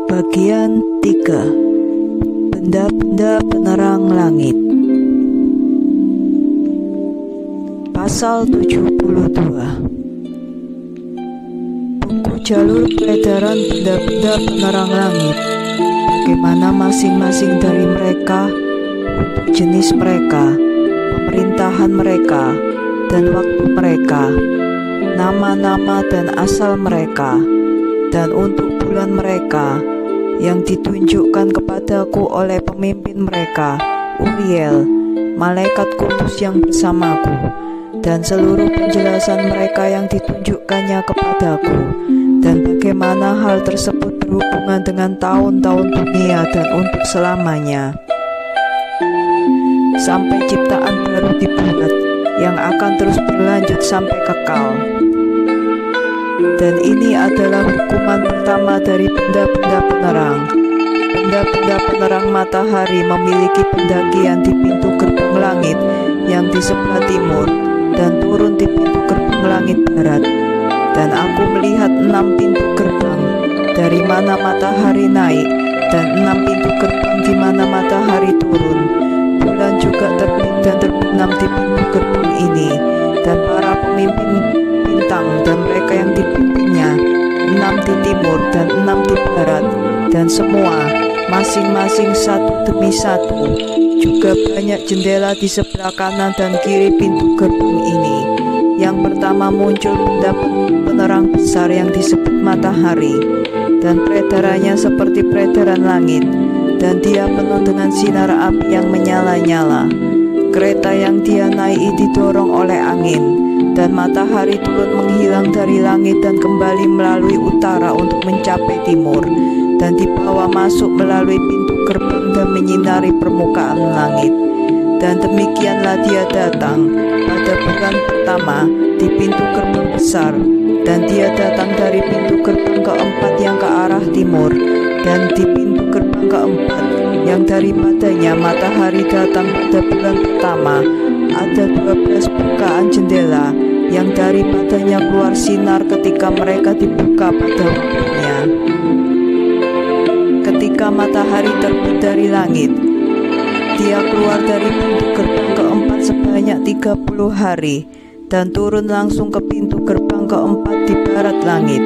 Bagian 3. Benda-benda penerang langit. Pasal 72. Buku jalur peredaran benda-benda penerang langit. Bagaimana masing-masing dari mereka, untuk jenis mereka, pemerintahan mereka, dan waktu mereka, nama-nama dan asal mereka, dan untuk bulan mereka, yang ditunjukkan kepadaku oleh pemimpin mereka, Uriel, malaikat kudus yang bersamaku, dan seluruh penjelasan mereka yang ditunjukkannya kepadaku, dan bagaimana hal tersebut berhubungan dengan tahun-tahun dunia dan untuk selamanya, sampai ciptaan baru dibuat, yang akan terus berlanjut sampai kekal. Dan ini adalah hukuman pertama dari benda-benda penerang. Benda-benda penerang matahari memiliki pendakian di pintu gerbang langit yang di sebelah timur dan turun di pintu gerbang langit barat. Dan aku melihat 6 pintu gerbang dari mana matahari naik, dan 6 pintu gerbang di mana matahari turun. Bulan juga terbit dan terbenam di pintu gerbang ini, dan para pemimpin bintang dan mereka yang dipimpinnya, 6 di timur dan 6 di barat, dan semua masing-masing satu demi satu. Juga banyak jendela di sebelah kanan dan kiri pintu gerbang ini. Yang pertama muncul benda penerang besar yang disebut matahari, dan peredarannya seperti peredaran langit, dan dia penuh dengan sinar api yang menyala-nyala. Kereta yang dia naiki didorong oleh angin, dan matahari turun menghilang dari langit dan kembali melalui utara untuk mencapai timur, dan dibawa masuk melalui pintu gerbang dan menyinari permukaan langit. Dan demikianlah dia datang pada bulan pertama di pintu gerbang besar, dan dia datang dari pintu gerbang keempat yang ke arah timur, dan di pintu gerbang keempat yang daripadanya matahari datang pada bulan pertama, ada 12 bukaan jendela yang daripadanya keluar sinar ketika mereka dibuka pada waktunya. Ketika matahari terbit dari langit, dia keluar dari pintu gerbang keempat sebanyak 30 hari, dan turun langsung ke pintu gerbang keempat di barat langit.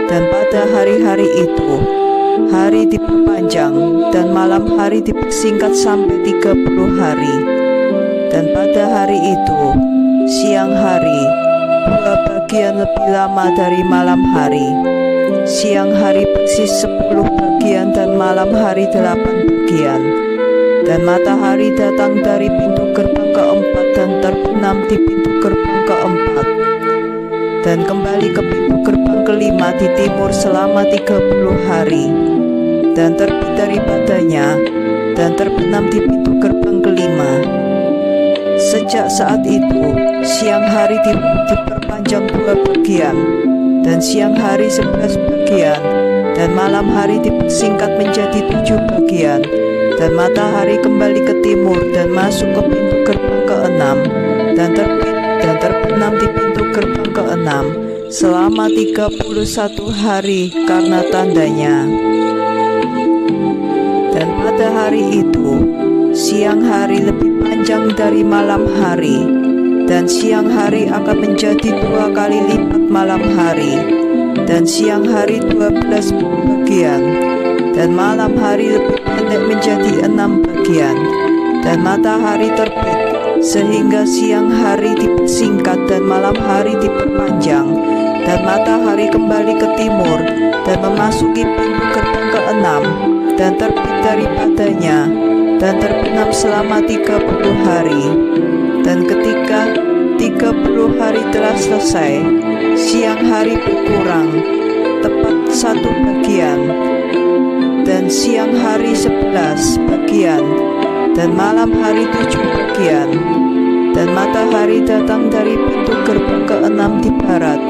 Dan pada hari-hari itu, hari diperpanjang dan malam hari dipersingkat sampai 30 hari. Dan pada hari itu, siang hari 2 bagian lebih lama dari malam hari. Siang hari persis 10 bagian dan malam hari 8 bagian. Dan matahari datang dari pintu gerbang keempat dan terbenam di pintu gerbang keempat, dan kembali ke pintu gerbang kelima di timur selama 30 hari, dan terbit daripadanya dan terbenam di pintu gerbang kelima. Sejak saat itu, siang hari diperpanjang 2 bagian, dan siang hari 11 bagian, dan malam hari dipersingkat menjadi 7 bagian. Dan matahari kembali ke timur dan masuk ke pintu gerbang ke-6, dan terbit dan terbenam di pintu gerbang ke-6 selama 31 hari karena tandanya. Dan pada hari itu, siang hari lebih panjang dari malam hari, dan siang hari akan menjadi 2 kali lipat malam hari, dan siang hari 12 bagian, dan malam hari lebih pendek menjadi 6 bagian. Dan matahari terbit sehingga siang hari dipersingkat dan malam hari diperpanjang, dan matahari kembali ke timur dan memasuki pintu gerbang ke-6, dan terbit daripadanya dan terbenam selama 30 hari. Dan ketika 30 hari telah selesai, siang hari berkurang tepat 1 bagian, dan siang hari 11 bagian, dan malam hari 7 bagian. Dan matahari datang dari pintu gerbang ke-6 di barat,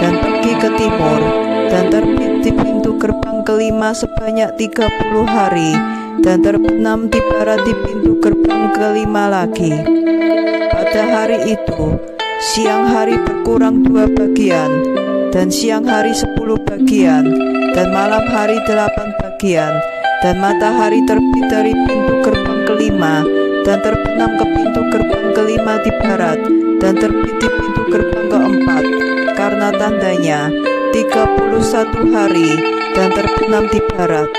dan pergi ke timur, dan terbit di pintu gerbang kelima sebanyak 30 hari, dan terbenam di barat di pintu gerbang kelima lagi. Pada hari itu, siang hari berkurang 2 bagian, dan siang hari 10 bagian, dan malam hari 8 bagian. Dan matahari terbit dari pintu gerbang kelima, dan terbenam ke pintu gerbang kelima di barat, dan terbit di pintu gerbang keempat. Karena tandanya 31 hari, dan terbenam di barat.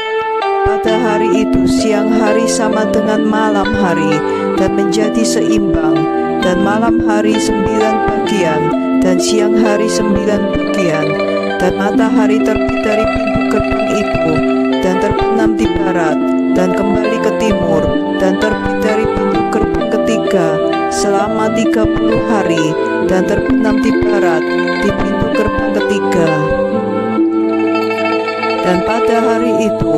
Pada hari itu siang hari sama dengan malam hari, dan menjadi seimbang. Dan malam hari 9 bagian, dan siang hari 9 bagian. Dan matahari terbit dari pintu gerbang itu, dan terbenam di barat, dan kembali ke timur, dan terbit dari pintu gerbang ketiga selama 30 hari, dan terbenam di barat di pintu gerbang ketiga. Dan pada hari itu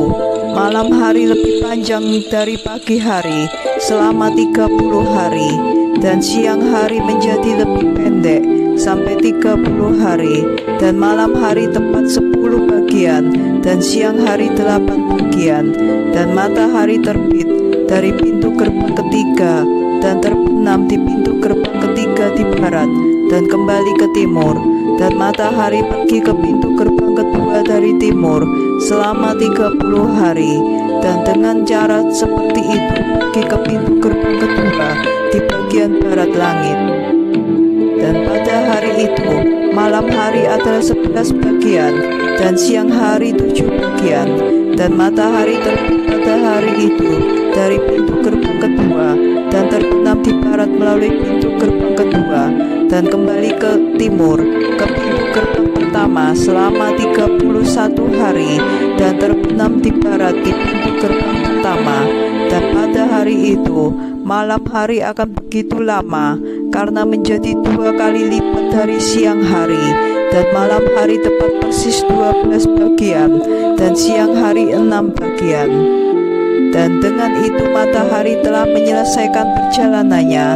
malam hari lebih panjang dari pagi hari selama 30 hari, dan siang hari menjadi lebih pendek sampai 30 hari, dan malam hari tepat 10 bagian, dan siang hari 8 bagian. Dan matahari terbit dari pintu gerbang ketiga, dan terbenam di pintu gerbang ketiga di barat, dan kembali ke timur. Dan matahari pergi ke pintu gerbang kedua dari timur selama 30 hari, dan dengan cara seperti itu pergi ke pintu gerbang kedua di bagian barat langit. Dan pada hari itu malam hari adalah 11 bagian, dan siang hari 7 bagian. Dan matahari terbit pada hari itu dari pintu gerbang kedua, dan terbenam di barat melalui pintu gerbang kedua, dan kembali ke timur ke pintu gerbang pertama selama 31 hari, dan terbenam di barat di pintu gerbang pertama. Dan pada hari itu malam hari akan begitu lama, karena menjadi 2 kali lipat dari siang hari. Dan malam hari tepat persis 12 bagian, dan siang hari 6 bagian. Dan dengan itu matahari telah menyelesaikan perjalanannya,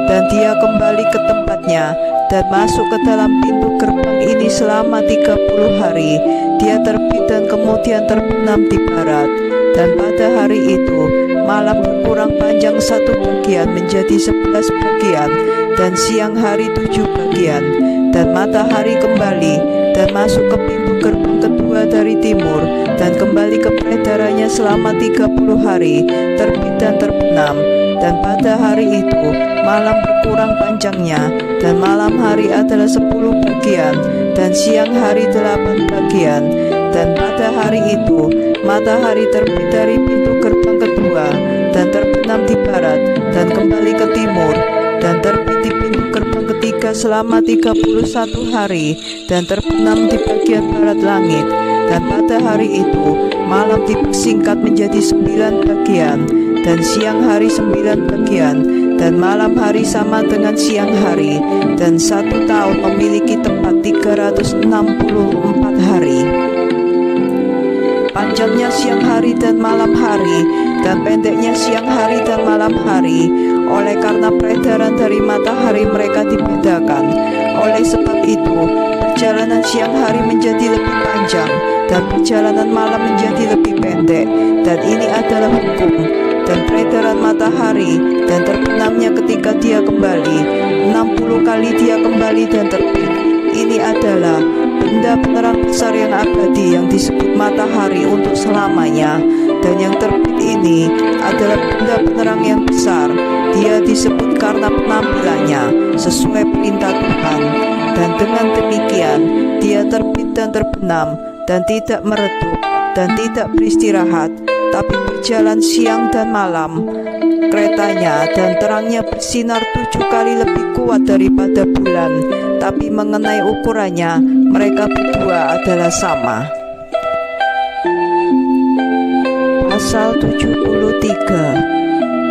dan dia kembali ke tempatnya, dan masuk ke dalam pintu gerbang ini selama 30 hari. Dia terbit dan kemudian terbenam di barat. Dan pada hari itu malam berkurang panjang 1 bagian menjadi 11 bagian, dan siang hari 7 bagian. Dan matahari kembali dan masuk ke pintu gerbang kedua dari timur, dan kembali ke peredarannya selama 30 hari, terbit dan terbenam. Dan pada hari itu malam berkurang panjangnya, dan malam hari adalah 10 bagian, dan siang hari 8 bagian. Dan pada hari itu matahari terbit dari pintu gerbang kedua, dan terbenam di barat, dan kembali ke timur, dan terbit di pintu gerbang ketiga selama 31 hari, dan terbenam di bagian barat langit. Dan pada hari itu malam dipersingkat menjadi 9 bagian, dan siang hari 9 bagian. Dan malam hari sama dengan siang hari, dan 1 tahun memiliki tepat 364 hari. Panjangnya siang hari dan malam hari, dan pendeknya siang hari dan malam hari, oleh karena peredaran dari matahari mereka dibedakan. Oleh sebab itu perjalanan siang hari menjadi lebih panjang, dan perjalanan malam menjadi lebih pendek. Dan ini adalah hukum. Dan peredaran matahari dan terbenamnya ketika dia kembali, 60 kali dia kembali dan terbit. Ini adalah benda penerang besar yang abadi yang disebut matahari untuk selamanya. Dan yang terbit ini adalah benda penerang yang besar. Dia disebut karena penampilannya sesuai perintah Tuhan. Dan dengan demikian dia terbit dan terbenam, dan tidak meredup dan tidak beristirahat, tapi berjalan siang dan malam. Keretanya dan terangnya bersinar 7 kali lebih kuat daripada bulan, tapi mengenai ukurannya mereka berdua adalah sama. Pasal 73.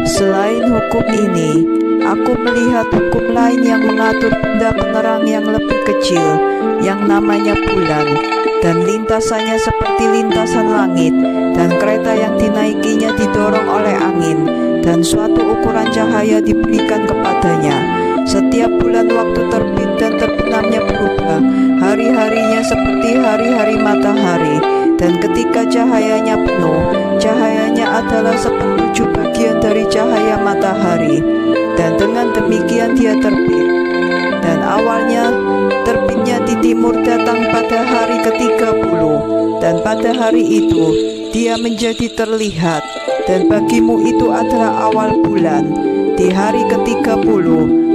Selain hukum ini, aku melihat hukum lain yang mengatur benda penerang yang lebih kecil, yang namanya bulan, dan lintasannya seperti lintasan langit, dan kereta yang dinaikinya didorong oleh angin, dan suatu ukuran cahaya diberikan kepadanya. Setiap bulan waktu terbit dan terbenamnya berubah, hari-harinya seperti hari-hari matahari, dan ketika cahayanya penuh, cahayanya adalah 1/7 bagian dari cahaya matahari. Dan dengan demikian dia terbit. Dan awalnya terbitnya di timur datang pada hari ke-30, dan pada hari itu dia menjadi terlihat, dan bagimu itu adalah awal bulan, di hari ke-30,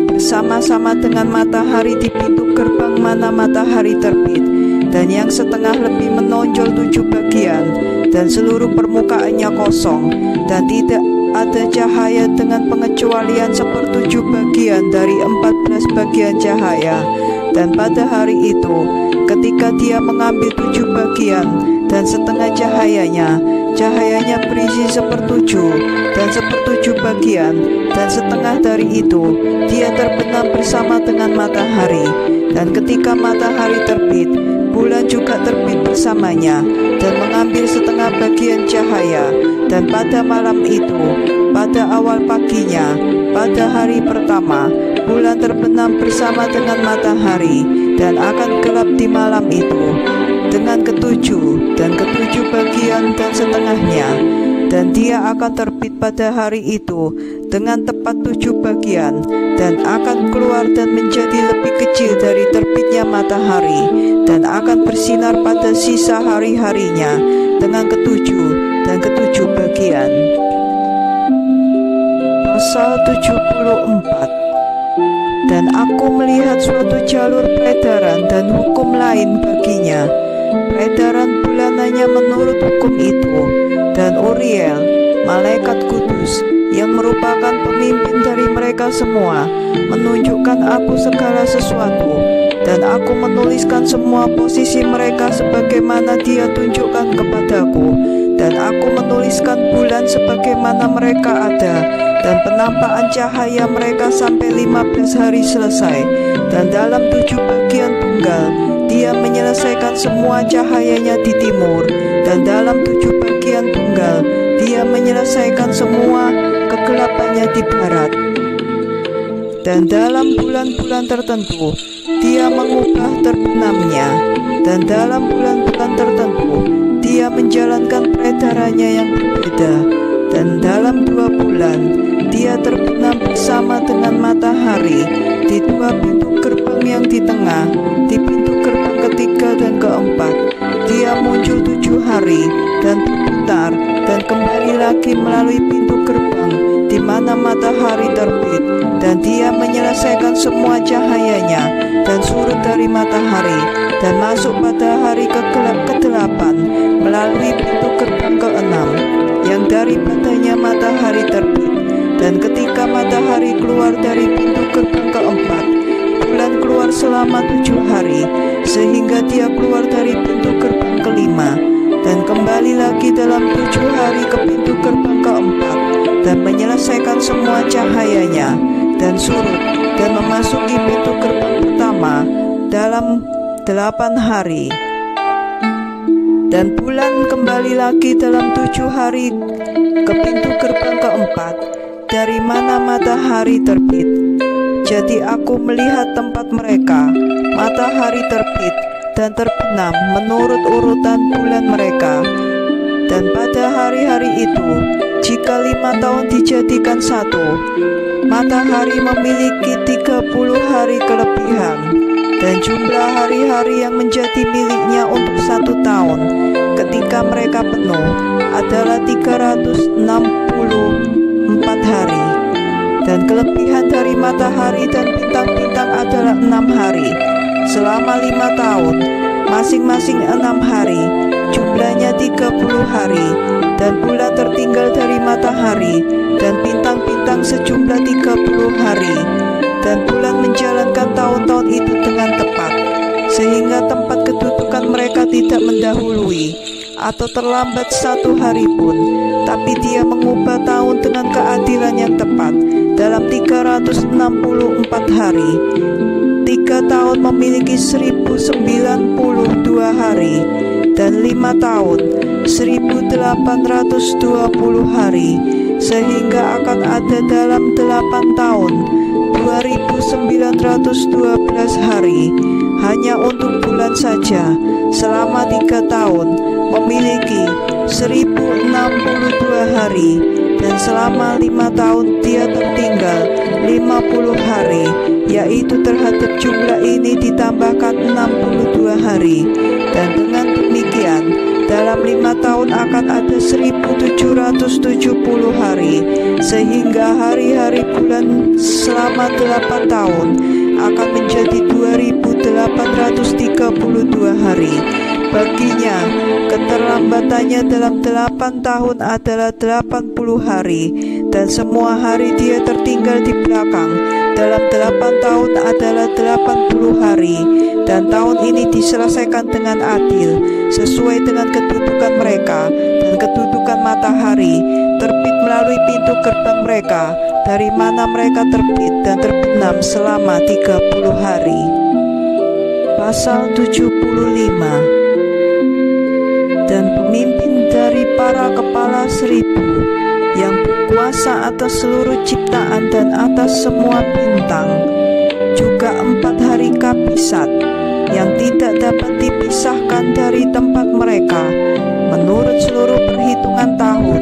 bersama-sama dengan matahari di pintu gerbang mana matahari terbit, dan yang setengah lebih menonjol 7 bagian, dan seluruh permukaannya kosong, dan tidak ada cahaya dengan pengecualian 1/7 bagian dari 14 bagian cahaya. Dan pada hari itu, ketika dia mengambil 7 bagian dan setengah cahayanya berisi 1/7 dan 1/7 bagian, dan setengah dari itu dia terbenam bersama dengan matahari. Dan ketika matahari terbit, bulan juga terbit bersamanya dan mengambil setengah bagian cahaya. Dan pada malam itu, pada awal paginya, pada hari pertama, bulan terbenam bersama dengan matahari dan akan gelap di malam itu dengan ketujuh bagian dan setengahnya. Dan dia akan terbit pada hari itu dengan tepat 7 bagian, dan akan keluar dan menjadi lebih kecil dari terbitnya matahari, dan akan bersinar pada sisa hari-harinya dengan ketujuh bagian. Pasal 74. Dan aku melihat suatu jalur peredaran dan hukum lain baginya, peredaran bulanannya menurut hukum itu. Dan Uriel, malaikat kudus, yang merupakan pemimpin dari mereka semua, menunjukkan aku segala sesuatu. Dan aku menuliskan semua posisi mereka sebagaimana dia tunjukkan kepadaku. Dan aku menuliskan bulan sebagaimana mereka ada, dan penampakan cahaya mereka sampai 15 hari selesai. Dan dalam 7 bagian tunggal dia menyelesaikan semua cahayanya di timur, dan dalam 7 bagian tunggal dia menyelesaikan semua kegelapannya di barat. Dan dalam bulan-bulan tertentu dia mengubah terbenamnya, dan dalam bulan-bulan tertentu dia menjalankan peredarannya yang berbeda. Dan dalam 2 bulan dia terbenam bersama dengan matahari di 2 pintu gerbang yang di tengah, di pintu gerbang ketiga dan keempat. Dia muncul 7 hari dan berputar dan kembali lagi melalui pintu gerbang di mana matahari terbit. Dan dia menyelesaikan semua cahayanya dan surut dari matahari, dan masuk pada hari ke-8 melalui pintu gerbang ke-6 yang daripadanya matahari terbit. Dan ketika matahari keluar dari pintu gerbang keempat, bulan keluar selama 7 hari, sehingga dia keluar dari pintu gerbang kelima, dan kembali lagi dalam 7 hari ke pintu gerbang keempat, dan menyelesaikan semua cahayanya, dan surut, dan memasuki pintu gerbang pertama dalam 8 hari. Dan bulan kembali lagi dalam 7 hari ke pintu gerbang keempat, dari mana matahari terbit. Jadi aku melihat tempat mereka, matahari terbit dan terbenam menurut urutan bulan mereka. Dan pada hari-hari itu, jika 5 tahun dijadikan 1, matahari memiliki 30 hari kelebihan. Dan jumlah hari-hari yang menjadi miliknya untuk 1 tahun ketika mereka penuh adalah 364 hari. Dan kelebihan dari matahari dan bintang-bintang adalah 6 hari. Selama 5 tahun, masing-masing 6 hari, jumlahnya 30 hari. Dan bulan tertinggal dari matahari dan bintang-bintang sejumlah 30 hari. Dan bulan menjalankan tahun-tahun itu dengan tepat, sehingga tempat kedudukan mereka tidak mendahului atau terlambat 1 hari pun, tapi dia mengubah tahun dengan keadilan yang tepat dalam 364 hari. 3 tahun memiliki 1092 hari, dan 5 tahun 1820 hari, sehingga akan ada dalam 8 tahun 2912 hari. Hanya untuk bulan saja selama 3 tahun memiliki 1062 hari, dan selama 5 tahun dia tertinggal 50 hari, yaitu terhadap jumlah ini ditambahkan 62 hari. Dan dengan demikian Dalam 5 tahun akan ada 1770 hari, sehingga hari-hari bulan selama 8 tahun akan menjadi 2832 hari. Baginya, keterlambatannya dalam 8 tahun adalah 80 hari, dan semua hari dia tertinggal di belakang dalam 8 tahun adalah 80 hari. Dan tahun ini diselesaikan dengan adil, sesuai dengan kedudukan mereka dan kedudukan matahari, terbit melalui pintu gerbang mereka, dari mana mereka terbit dan terbenam selama 30 hari. Pasal 75. Dan pemimpin dari para kepala 1000 yang berkuasa atas seluruh ciptaan dan atas semua bintang, juga 4 hari kabisat yang tidak dapat dipisahkan dari tempat mereka menurut seluruh perhitungan tahun,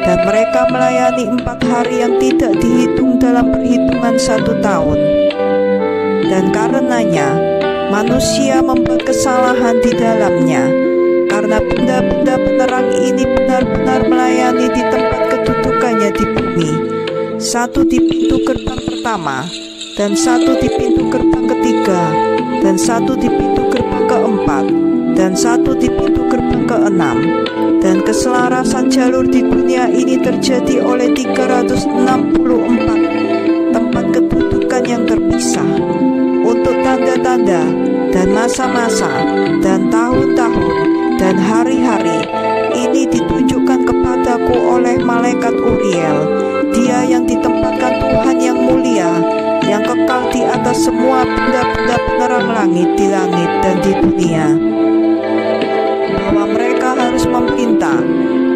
dan mereka melayani 4 hari yang tidak dihitung dalam perhitungan 1 tahun. Dan karenanya manusia membuat kesalahan di dalamnya, karena benda-benda penerang ini benar-benar melayani di tempat kedudukannya di bumi, satu di pintu gerbang pertama, dan satu di pintu gerbang ketiga, dan satu di pintu gerbang keempat, dan satu di pintu gerbang keenam. Dan keselarasan jalur di dunia ini terjadi oleh 364 tempat kedudukan yang terpisah, untuk tanda-tanda dan masa-masa dan tahun-tahun dan hari-hari. Ini ditunjukkan kepadaku oleh malaikat Uriel, dia yang ditempatkan Tuhan yang mulia, yang kekal di atas semua benda-benda penerang langit di langit dan di dunia, bahwa mereka harus memerintah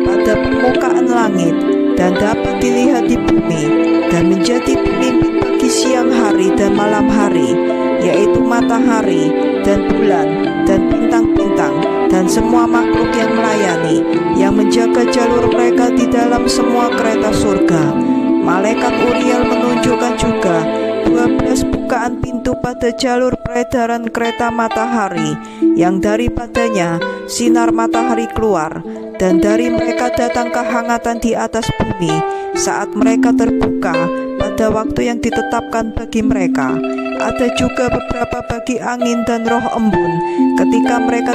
pada permukaan langit dan dapat dilihat di bumi, dan menjadi pemimpin bagi siang hari dan malam hari, yaitu matahari dan bulan dan bintang-bintang dan semua makhluk yang melayani, yang menjaga jalur mereka di dalam semua kereta surga. Malaikat Uriel menunjukkan juga 12 bukaan pintu pada jalur peredaran kereta matahari, yang daripadanya sinar matahari keluar, dan dari mereka datang kehangatan di atas bumi saat mereka terbuka pada waktu yang ditetapkan bagi mereka. Ada juga beberapa bagi angin dan roh embun ketika mereka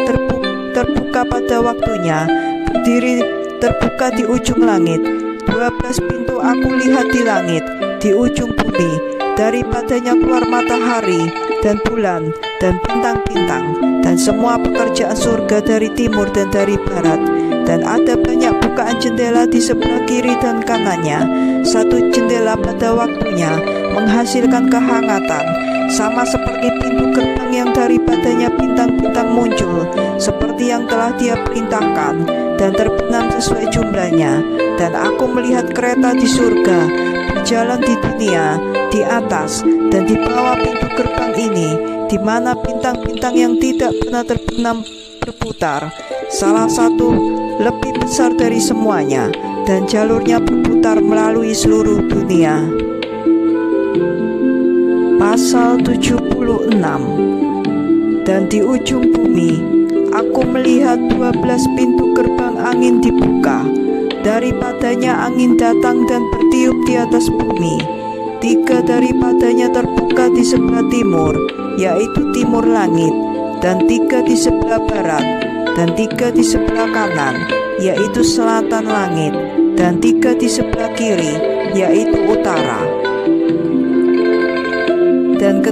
terbuka pada waktunya, berdiri terbuka di ujung langit. 12 pintu aku lihat di langit, di ujung bumi, daripadanya keluar matahari dan bulan dan bintang-bintang dan semua pekerjaan surga dari timur dan dari barat. Dan ada banyak bukaan jendela di sebelah kiri dan kanannya. Satu jendela pada waktunya menghasilkan kehangatan, sama seperti pintu gerbang yang daripadanya bintang-bintang muncul, seperti yang telah dia perintahkan, dan terbenam sesuai jumlahnya. Dan aku melihat kereta di surga berjalan di dunia, di atas dan di bawah pintu gerbang ini, di mana bintang-bintang yang tidak pernah terbenam berputar, salah satu lebih besar dari semuanya, dan jalurnya berputar melalui seluruh dunia. Pasal 76. Dan di ujung bumi aku melihat 12 pintu gerbang angin dibuka, daripadanya angin datang dan bertiup di atas bumi. 3 daripadanya terbuka di sebelah timur, yaitu timur langit, dan 3 di sebelah barat, dan 3 di sebelah kanan, yaitu selatan langit, dan 3 di sebelah kiri, yaitu utara. Dan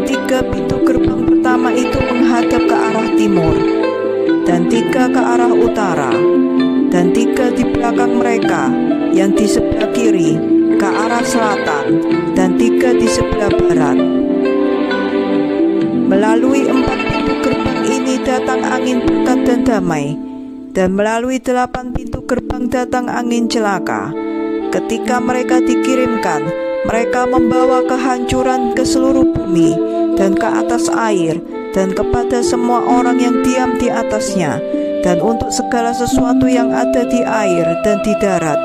3 pintu gerbang pertama itu menghadap ke arah timur, dan 3 ke arah utara, dan 3 di belakang mereka yang di sebelah kiri ke arah selatan, dan 3 di sebelah barat. Melalui 4 pintu gerbang ini datang angin berkat dan damai, dan melalui 8 pintu gerbang datang angin celaka. Ketika mereka dikirimkan, mereka membawa kehancuran ke seluruh bumi dan ke atas air, dan kepada semua orang yang diam di atasnya, dan untuk segala sesuatu yang ada di air dan di darat.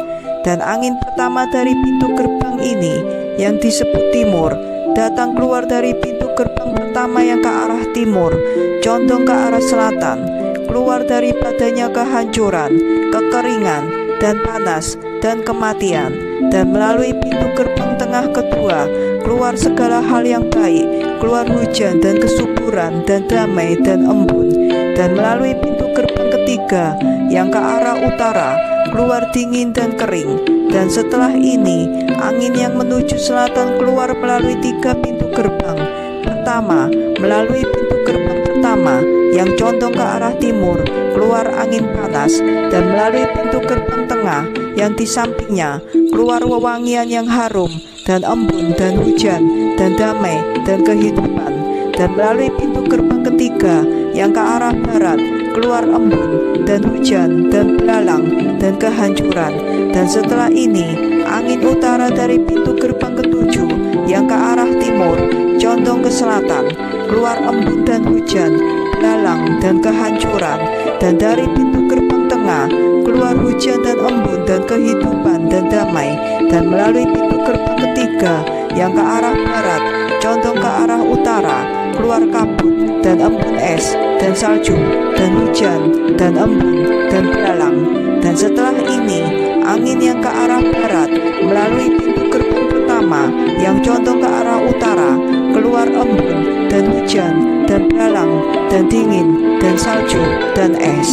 Dan angin pertama dari pintu gerbang ini yang disebut timur datang keluar dari pintu gerbang pertama yang ke arah timur, condong ke arah selatan, keluar daripadanya kehancuran, kekeringan, dan panas, dan kematian. Dan melalui pintu gerbang tengah kedua keluar segala hal yang baik, keluar hujan dan kesuburan dan damai dan embun. Dan melalui pintu gerbang ketiga yang ke arah utara keluar dingin dan kering. Dan setelah ini angin yang menuju selatan keluar melalui 3 pintu gerbang. Pertama, melalui pintu gerbang pertama yang condong ke arah timur keluar angin panas. Dan melalui pintu gerbang tengah yang di sampingnya keluar wewangian yang harum dan embun dan hujan dan damai dan kehidupan. Dan melalui pintu gerbang ketiga yang ke arah barat keluar embun dan hujan dan belalang dan kehancuran. Dan setelah ini angin utara dari pintu gerbang ketujuh yang ke arah timur condong ke selatan keluar embun dan hujan, belalang dan kehancuran. Dan dari pintu gerbang tengah keluar hujan dan embun dan kehidupan dan damai. Dan melalui pintu gerbang ketiga yang ke arah barat condong ke arah utara keluar kabut dan embun es dan salju dan hujan dan embun dan belalang. Dan setelah ini angin yang ke arah barat melalui pintu gerbang pertama yang condong ke arah utara keluar embun dan hujan dan belalang dan dingin dan salju dan es.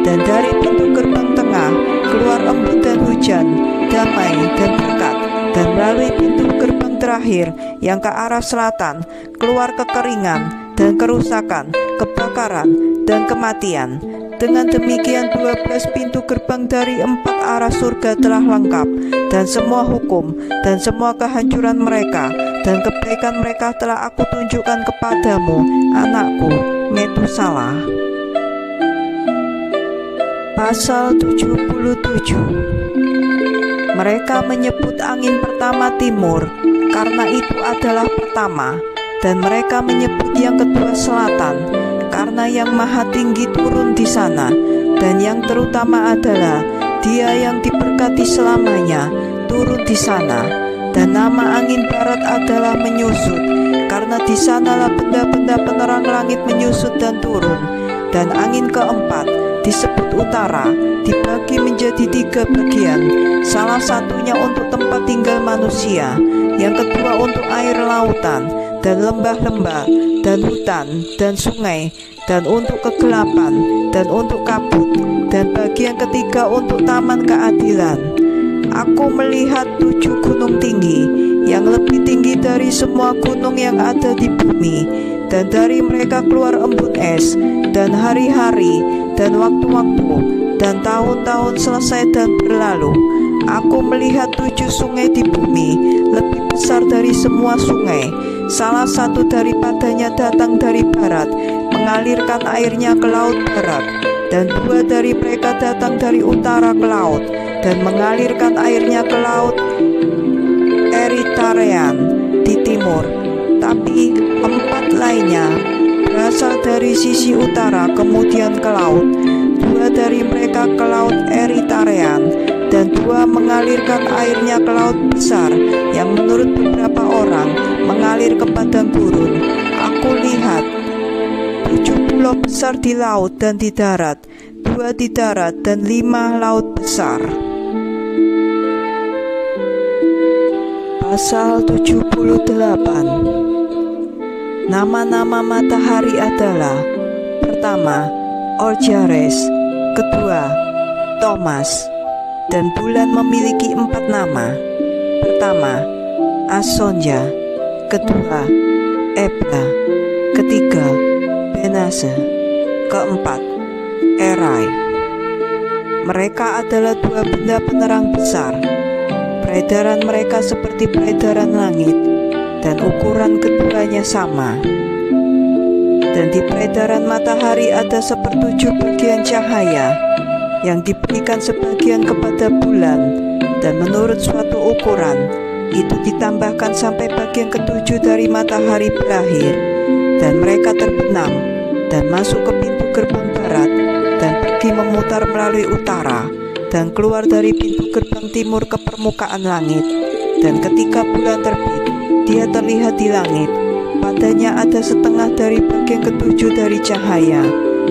Dan dari pintu gerbang tengah keluar embun dan hujan, damai dan berkat. Dan melalui pintu gerbang terakhir yang ke arah selatan keluar kekeringan dan kerusakan, kebakaran dan kematian. Dengan demikian 12 pintu gerbang dari 4 arah surga telah lengkap, dan semua hukum dan semua kehancuran mereka dan kebaikan mereka telah aku tunjukkan kepadamu, anakku Metusalah. Pasal 77. Mereka menyebut angin pertama timur, karena itu adalah pertama. Dan mereka menyebut yang kedua selatan, karena yang maha tinggi turun di sana. Dan yang terutama adalah Dia yang diberkati selamanya turun di sana. Dan nama angin barat adalah menyusut, karena di sanalah benda-benda penerang langit menyusut dan turun. Dan angin keempat disebut utara, dibagi menjadi 3 bagian. Salah satunya untuk tempat tinggal manusia, yang kedua untuk air lautan dan lembah-lembah dan hutan dan sungai, dan untuk kegelapan dan untuk kabut, dan bagian ketiga untuk taman keadilan. Aku melihat 7 gunung tinggi yang lebih tinggi dari semua gunung yang ada di bumi, dan dari mereka keluar embun es, dan hari-hari dan waktu-waktu dan tahun-tahun selesai dan berlalu. Aku melihat 7 sungai di bumi lebih besar dari semua sungai. Salah satu daripadanya datang dari barat, mengalirkan airnya ke laut barat. Dan 2 dari mereka datang dari utara ke laut, dan mengalirkan airnya ke laut Eritarean di timur. Tapi 4 lainnya berasal dari sisi utara kemudian ke laut. 2 dari mereka ke laut Eritarean, dan 2 mengalirkan airnya ke laut besar, yang menurut beberapa orang mengalir ke padang gurun. Aku lihat 7 pulau besar di laut dan di darat, 2 di darat dan 5 laut besar. Pasal 78. Nama-nama matahari adalah: pertama, Orjares, kedua, Thomas. Dan bulan memiliki 4 nama. Pertama, Asonja, kedua, Ebla, ketiga, Benase, keempat, Erai. Mereka adalah 2 benda penerang besar. Peredaran mereka seperti peredaran langit, dan ukuran keduanya sama. Dan di peredaran matahari ada 1/7 bagian cahaya, yang diberikan sebagian kepada bulan, dan menurut suatu ukuran itu ditambahkan sampai bagian ke-7 dari matahari berakhir. Dan mereka terbenam dan masuk ke pintu gerbang barat, dan pergi memutar melalui utara, dan keluar dari pintu gerbang timur ke permukaan langit. Dan ketika bulan terbit, dia terlihat di langit. Padanya ada setengah dari bagian ke-7 dari cahaya.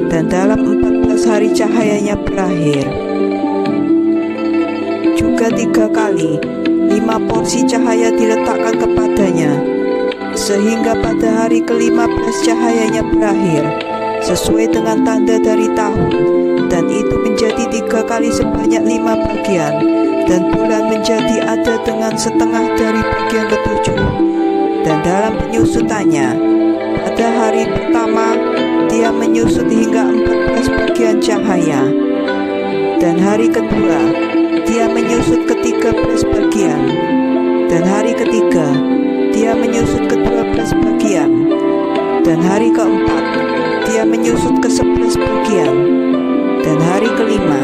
Dan dalam 14 hari cahayanya berakhir. Juga 3 kali 5 porsi cahaya diletakkan kepadanya, sehingga pada hari ke-15 cahayanya berakhir, sesuai dengan tanda dari tahun, dan itu menjadi 3 kali sebanyak 5 bagian, dan bulan menjadi ada dengan setengah dari bagian ke-7. Dan dalam penyusutannya, pada hari pertama dia menyusut hingga 14 bagian cahaya, dan hari kedua dia menyusut ke-13 bagian, dan hari ketiga dia menyusut ke-12 bagian, dan hari keempat dia menyusut ke-11 bagian, dan hari kelima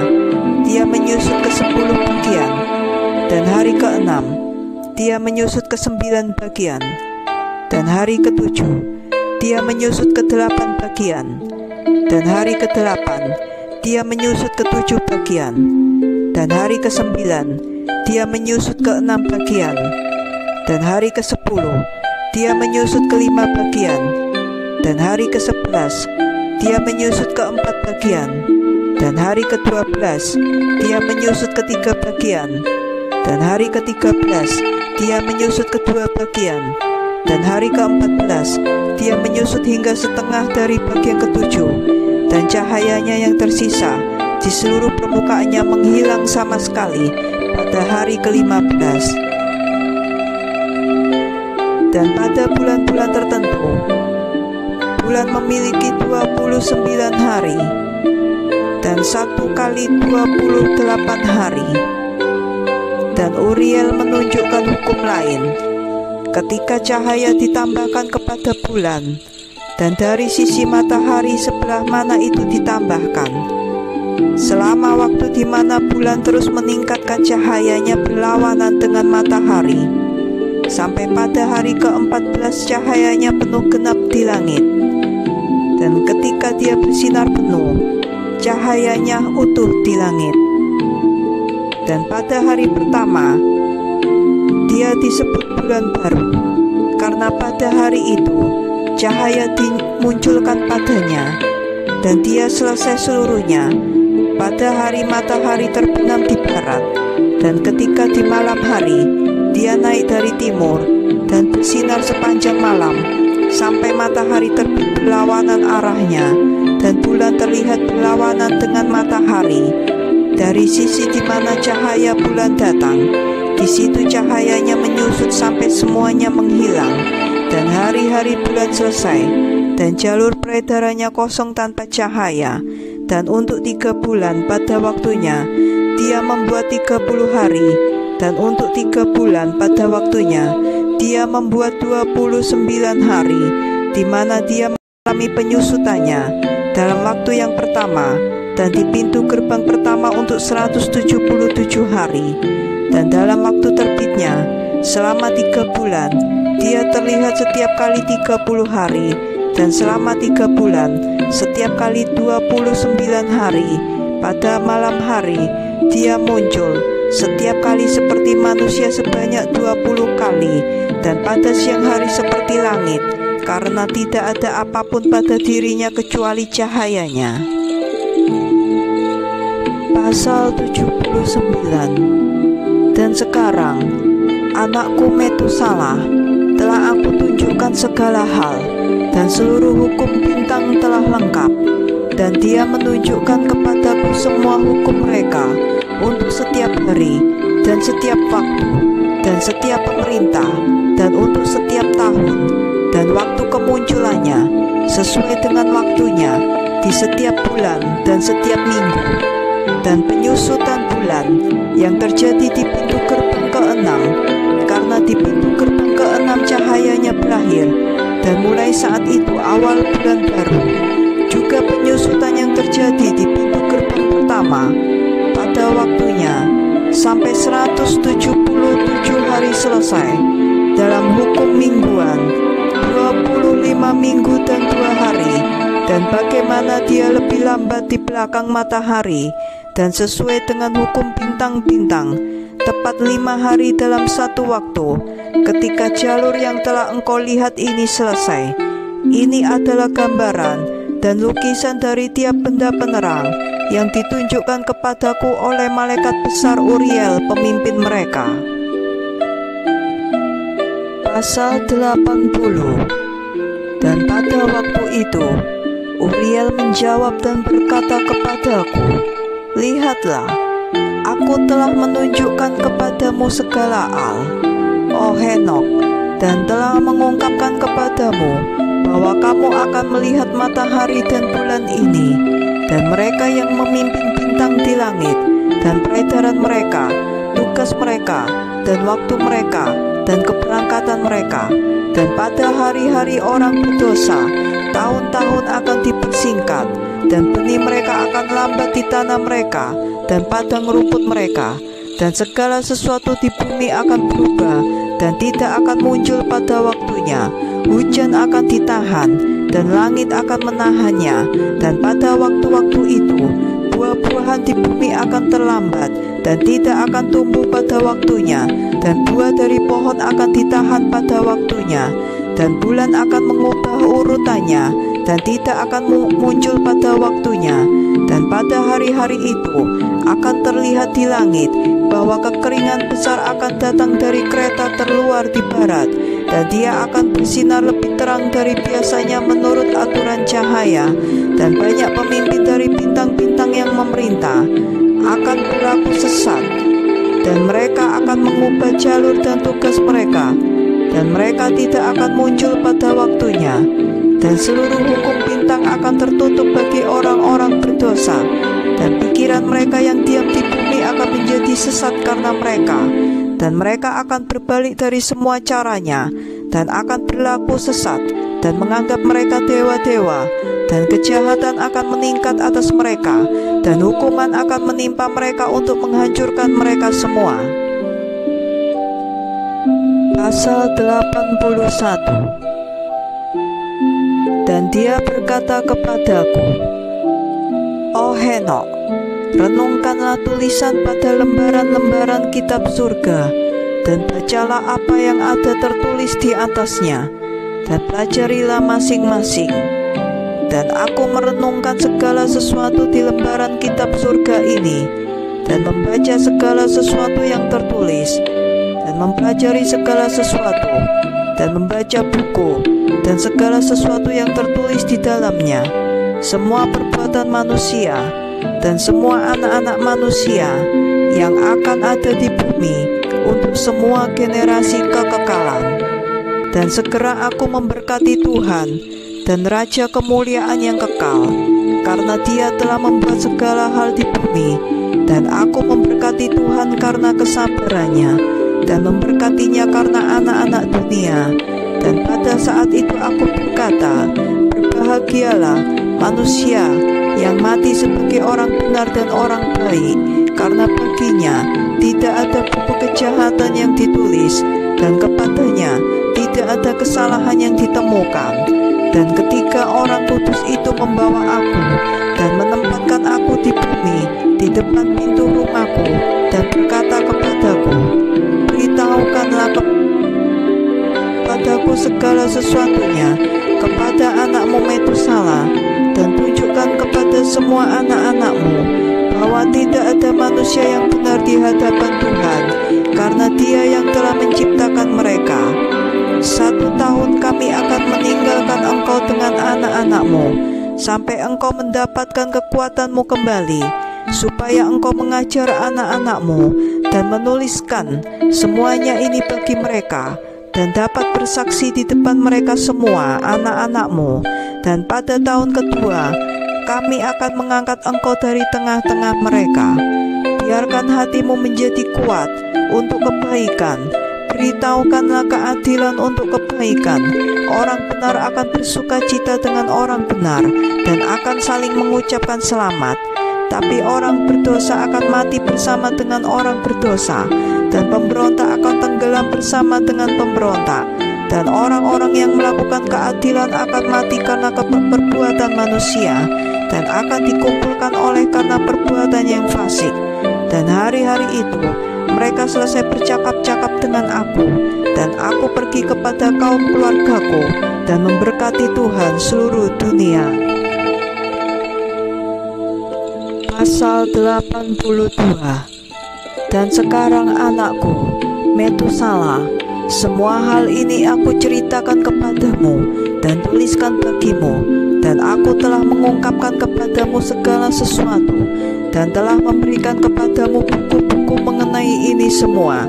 dia menyusut ke-10 bagian, dan hari ke-6 dia menyusut ke-9 bagian, dan hari ke-7 dia menyusut ke-8 bagian, dan hari ke-8 dia menyusut ke-7 bagian, dan hari ke-9 dia menyusut ke-6 bagian, dan hari ke-10 dia menyusut ke-5 bagian, dan hari ke-11 dia menyusut ke-4 bagian, dan hari ke-12 dia menyusut ke-3 bagian, dan hari ke-13 dia menyusut ke-2 bagian, dan hari ke-14 dia menyusut hingga setengah dari bagian ke-7, dan cahayanya yang tersisa di seluruh permukaannya menghilang sama sekali pada hari ke-15. Dan pada bulan-bulan tertentu, bulan memiliki 29 hari, dan 1 kali 28 hari. Dan Uriel menunjukkan hukum lain, ketika cahaya ditambahkan kepada bulan, dan dari sisi matahari sebelah mana itu ditambahkan, selama waktu di mana bulan terus meningkatkan cahayanya berlawanan dengan matahari, sampai pada hari ke-14 cahayanya penuh genap di langit. Dan ketika dia bersinar penuh, cahayanya utuh di langit. Dan pada hari pertama dia disebut bulan baru, karena pada hari itu cahaya dimunculkan padanya, dan dia selesai seluruhnya pada hari matahari terbenam di barat. Dan ketika di malam hari dia naik dari timur dan bersinar sepanjang malam sampai matahari terbit berlawanan arahnya, dan bulan terlihat berlawanan dengan matahari. Dari sisi di mana cahaya bulan datang, di situ cahayanya menyusut sampai semuanya menghilang, dan hari-hari bulan selesai, dan jalur peredarannya kosong tanpa cahaya. Dan untuk 3 bulan pada waktunya dia membuat 30 hari, dan untuk 3 bulan pada waktunya dia membuat 29 hari, di mana dia mengalami penyusutannya dalam waktu yang pertama, dan di pintu gerbang pertama untuk 177 hari. Dan dalam waktu terbitnya selama 3 bulan dia terlihat setiap kali 30 hari, dan selama 3 bulan setiap kali 29 hari. Pada malam hari dia muncul setiap kali seperti manusia sebanyak 20 kali, dan pada siang hari seperti langit, karena tidak ada apapun pada dirinya kecuali cahayanya. Pasal 79. Dan sekarang, anakku Metusalah, telah aku tunjukkan segala hal, dan seluruh hukum bintang telah lengkap, dan dia menunjukkan kepadaku semua hukum mereka untuk setiap hari, dan setiap waktu, dan setiap pemerintah, dan untuk setiap tahun, dan waktu kemunculannya, sesuai dengan waktunya, di setiap bulan dan setiap minggu. Dan penyusutan bulan yang terjadi di pintu gerbang ke-6, karena di pintu gerbang ke-6 cahayanya berakhir, dan mulai saat itu awal bulan baru. Juga penyusutan yang terjadi di pintu gerbang pertama pada waktunya sampai 177 hari selesai dalam hukum mingguan, 25 minggu dan 2 hari. Dan bagaimana dia lebih lambat di belakang matahari, dan sesuai dengan hukum bintang-bintang, tepat 5 hari dalam satu waktu, ketika jalur yang telah engkau lihat ini selesai. Ini adalah gambaran dan lukisan dari tiap benda penerang yang ditunjukkan kepadaku oleh malaikat besar Uriel, pemimpin mereka. Pasal 80. Dan pada waktu itu Uriel menjawab dan berkata kepadaku, "Lihatlah, aku telah menunjukkan kepadamu segala hal, oh Henok, dan telah mengungkapkan kepadamu bahwa kamu akan melihat matahari dan bulan ini, dan mereka yang memimpin bintang di langit, dan peredaran mereka, tugas mereka, dan waktu mereka, dan keberangkatan mereka. Dan pada hari-hari orang berdosa, tahun-tahun akan dipersingkat, dan benih mereka akan lambat di tanah mereka, dan padang rumput mereka, dan segala sesuatu di bumi akan berubah, dan tidak akan muncul pada waktunya. Hujan akan ditahan, dan langit akan menahannya, dan pada waktu-waktu itu, buah-buahan di bumi akan terlambat, dan tidak akan tumbuh pada waktunya, dan buah dari pohon akan ditahan pada waktunya, dan bulan akan mengubah urutannya, dan tidak akan muncul pada waktunya. Dan pada hari-hari itu akan terlihat di langit bahwa kekeringan besar akan datang dari kereta terluar di barat, dan dia akan bersinar lebih terang dari biasanya menurut aturan cahaya, dan banyak pemimpin dari bintang-bintang yang memerintah akan berlaku sesat, dan mereka akan mengubah jalur dan tugas mereka, dan mereka tidak akan muncul pada waktunya. Dan seluruh hukum bintang akan tertutup bagi orang-orang berdosa, dan pikiran mereka yang diam di bumi akan menjadi sesat karena mereka, dan mereka akan berbalik dari semua caranya, dan akan berlaku sesat, dan menganggap mereka dewa-dewa, dan kejahatan akan meningkat atas mereka, dan hukuman akan menimpa mereka untuk menghancurkan mereka semua. Pasal 81. Dan dia berkata kepadaku, "Oh Henok, renungkanlah tulisan pada lembaran-lembaran kitab surga, dan bacalah apa yang ada tertulis di atasnya, dan pelajarilah masing-masing." Dan aku merenungkan segala sesuatu di lembaran kitab surga ini, dan membaca segala sesuatu yang tertulis, dan mempelajari segala sesuatu, dan membaca buku, dan segala sesuatu yang tertulis di dalamnya, semua perbuatan manusia, dan semua anak-anak manusia yang akan ada di bumi, untuk semua generasi kekekalan. Dan segera aku memberkati Tuhan dan Raja kemuliaan yang kekal, karena Dia telah membuat segala hal di bumi. Dan aku memberkati Tuhan karena kesabarannya, dan memberkatinya karena anak-anak dunia. Dan pada saat itu aku berkata, "Berbahagialah manusia yang mati sebagai orang benar dan orang baik, karena baginya tidak ada buku kejahatan yang ditulis, dan kepadanya tidak ada kesalahan yang ditemukan." Dan ketika orang kudus itu membawa aku dan menempatkan aku di bumi, di depan pintu rumahku, dan berkata kepadaku, "Beritahukanlah kepadaku segala sesuatunya kepada anakmu Metusala, dan tunjukkan kepada semua anak-anakmu bahwa tidak ada manusia yang benar di hadapan Tuhan, karena Dia yang telah menciptakan mereka. 1 tahun kami akan meninggalkan engkau dengan anak-anakmu, sampai engkau mendapatkan kekuatanmu kembali, supaya engkau mengajar anak-anakmu dan menuliskan semuanya ini bagi mereka, dan dapat bersaksi di depan mereka semua anak-anakmu. Dan pada tahun kedua kami akan mengangkat engkau dari tengah-tengah mereka. Biarkan hatimu menjadi kuat untuk kebaikan, beritahukanlah keadilan untuk kebaikan. Orang benar akan bersuka cita dengan orang benar, dan akan saling mengucapkan selamat. Tapi orang berdosa akan mati bersama dengan orang berdosa, dan pemberontak akan tenggelam bersama dengan pemberontak. Dan orang-orang yang melakukan keadilan akan mati karena perbuatan manusia, dan akan dikumpulkan oleh karena perbuatan yang fasik. Dan hari-hari itu mereka selesai bercakap-cakap dengan aku, dan aku pergi kepada kaum keluargaku, dan memberkati Tuhan seluruh dunia. Pasal 82. Dan sekarang anakku, Metusala, semua hal ini aku ceritakan kepadamu dan tuliskan bagimu, dan aku telah mengungkapkan kepadamu segala sesuatu, dan telah memberikan kepadamu buku-buku mengenai ini semua.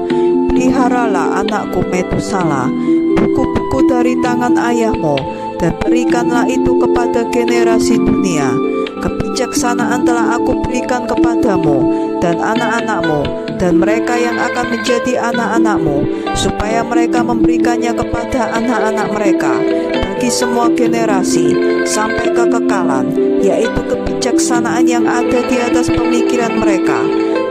Peliharalah anakku Metusala, buku-buku dari tangan ayahmu, dan berikanlah itu kepada generasi dunia. Kebijaksanaan telah aku berikan kepadamu dan anak-anakmu dan mereka yang akan menjadi anak-anakmu, supaya mereka memberikannya kepada anak-anak mereka bagi semua generasi sampai kekekalan, yaitu kebijaksanaan yang ada di atas pemikiran mereka.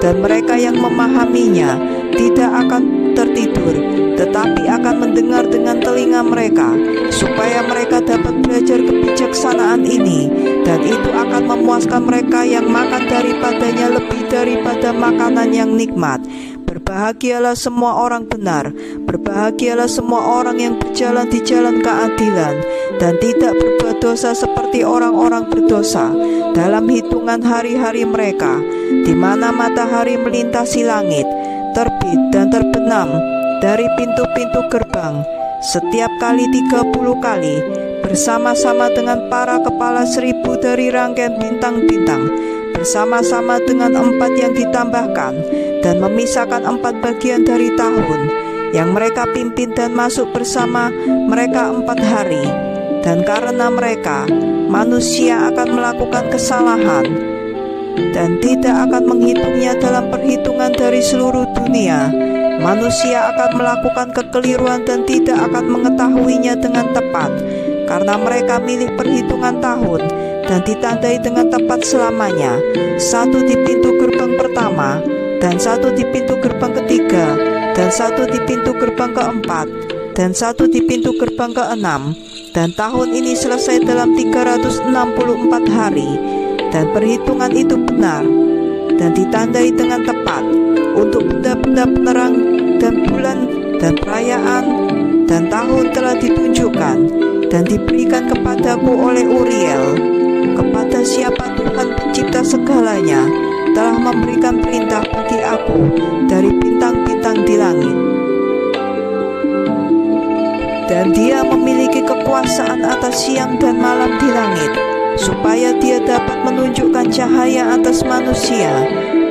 Dan mereka yang memahaminya tidak akan tertidur, tetapi akan mendengar dengan telinga mereka, supaya mereka dapat belajar kebijaksanaan ini, dan itu akan memuaskan mereka yang makan daripadanya lebih daripada makanan yang nikmat. Berbahagialah semua orang benar, berbahagialah semua orang yang berjalan di jalan keadilan, dan tidak berbuat dosa seperti orang-orang berdosa dalam hitungan hari-hari mereka, di mana matahari melintasi langit, terbit dan terbenam dari pintu-pintu gerbang setiap kali 30 kali, bersama-sama dengan para kepala 1000 dari rangkaian bintang-bintang, bersama-sama dengan 4 yang ditambahkan, dan memisahkan 4 bagian dari tahun yang mereka pimpin, dan masuk bersama mereka 4 hari. Dan karena mereka, manusia akan melakukan kesalahan dan tidak akan menghitungnya dalam perhitungan dari seluruh dunia. Manusia akan melakukan kekeliruan dan tidak akan mengetahuinya dengan tepat, karena mereka milik perhitungan tahun dan ditandai dengan tepat selamanya, 1 di pintu gerbang pertama, dan 1 di pintu gerbang ketiga, dan 1 di pintu gerbang keempat, dan 1 di pintu gerbang keenam. Dan tahun ini selesai dalam 364 hari. Dan perhitungan itu benar dan ditandai dengan tepat untuk benda-benda penerang dan bulan dan perayaan. Dan tahun telah ditunjukkan dan diberikan kepadaku oleh Uriel, kepada siapa Tuhan pencipta segalanya telah memberikan perintah bagi aku dari bintang-bintang di langit. Dan dia memiliki kekuasaan atas siang dan malam di langit, supaya dia dapat menunjukkan cahaya atas manusia,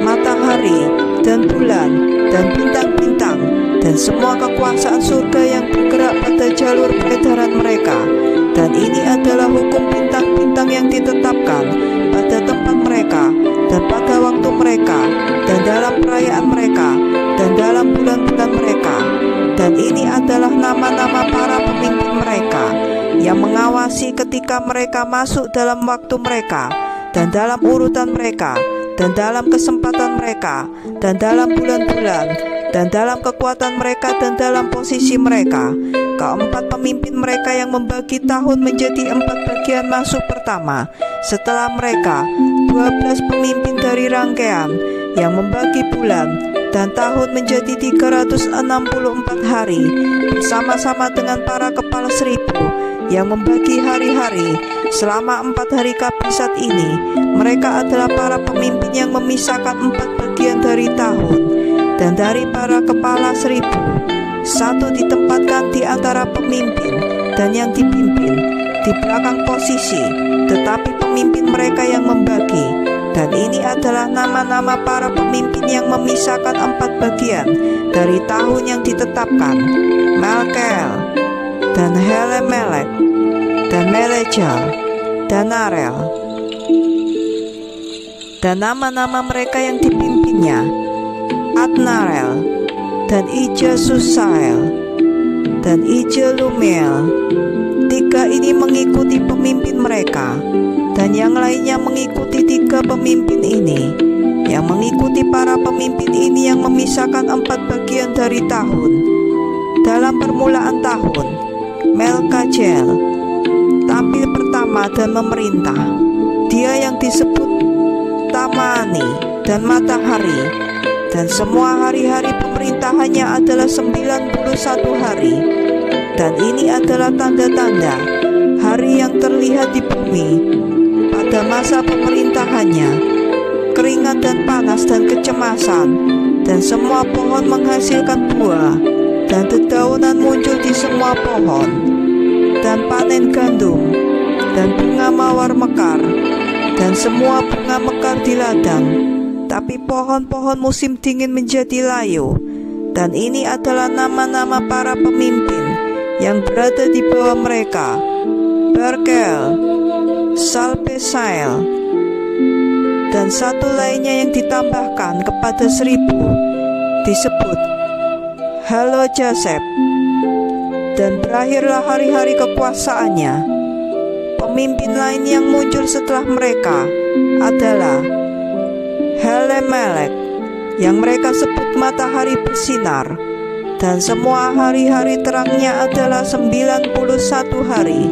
matahari, dan bulan, dan bintang-bintang, dan semua kekuasaan surga yang bergerak pada jalur peredaran mereka. Dan ini adalah hukum bintang-bintang yang ditetapkan pada tempat mereka, dan pada waktu mereka, dan dalam perayaan mereka, dan dalam bulan-bulan mereka. Dan ini adalah nama-nama para pemimpin mereka yang mengawasi ketika mereka masuk dalam waktu mereka, dan dalam urutan mereka, dan dalam kesempatan mereka, dan dalam bulan-bulan, dan dalam kekuatan mereka, dan dalam posisi mereka. Keempat pemimpin mereka yang membagi tahun menjadi 4 bagian masuk pertama. Setelah mereka, 12 pemimpin dari rangkaian yang membagi bulan dan tahun menjadi 364 hari, bersama-sama dengan para kepala 1000 yang membagi hari-hari. Selama 4 hari kabisat ini, mereka adalah para pemimpin yang memisahkan 4 bagian dari tahun. Dan dari para kepala 1000, 1 ditempatkan di antara pemimpin dan yang dipimpin di belakang posisi, tetapi pemimpin mereka yang membagi. Dan ini adalah nama-nama para pemimpin yang memisahkan 4 bagian dari tahun yang ditetapkan: Malkel, dan Helemelek, dan Melejal, dan Arel. Dan nama-nama mereka yang dipimpinnya: Adnarel, dan Ijesusael, dan Ijelumiel. 3 ini mengikuti pemimpin mereka, dan yang lainnya mengikuti 3 pemimpin ini. Yang mengikuti para pemimpin ini yang memisahkan 4 bagian dari tahun. Dalam permulaan tahun, Melkajel tampil pertama dan memerintah. Dia yang disebut Tamani dan matahari, dan semua hari-hari pemerintahannya adalah 91 hari. Dan ini adalah tanda-tanda hari yang terlihat di bumi pada masa pemerintahannya. kekeringan dan panas dan kecemasan, dan semua pohon menghasilkan buah, dan dedaunan muncul di semua pohon, dan panen gandum, dan bunga mawar mekar, dan semua bunga mekar di ladang. Tapi pohon-pohon musim dingin menjadi layu. Dan ini adalah nama-nama para pemimpin yang berada di bawah mereka: Berkel, Salpesael, dan satu lainnya yang ditambahkan kepada 1000 disebut Halo-Jaseb. Dan berakhirlah hari-hari kekuasaannya. Pemimpin lain yang muncul setelah mereka adalah Helemelek, yang mereka sebut matahari bersinar, dan semua hari-hari terangnya adalah 91 hari.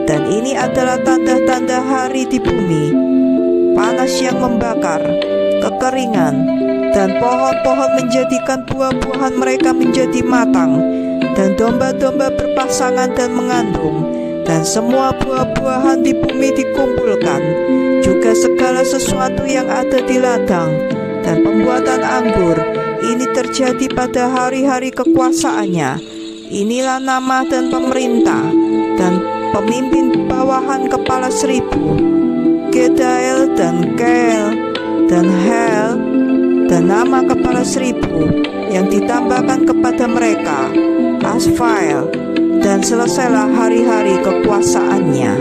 Dan ini adalah tanda-tanda hari di bumi: panas yang membakar, kekeringan, dan pohon-pohon menjadikan buah-buahan mereka menjadi matang, dan domba-domba berpasangan dan mengandung, dan semua buah-buahan di bumi dikumpulkan, juga segala sesuatu yang ada di ladang, dan pembuatan anggur. Ini terjadi pada hari-hari kekuasaannya. Inilah nama dan pemerintah dan pemimpin bawahan kepala 1000: Gedael dan Keel dan Hel, dan nama kepala 1000 yang ditambahkan kepada mereka Asfael. Dan selesailah hari-hari kekuasaannya.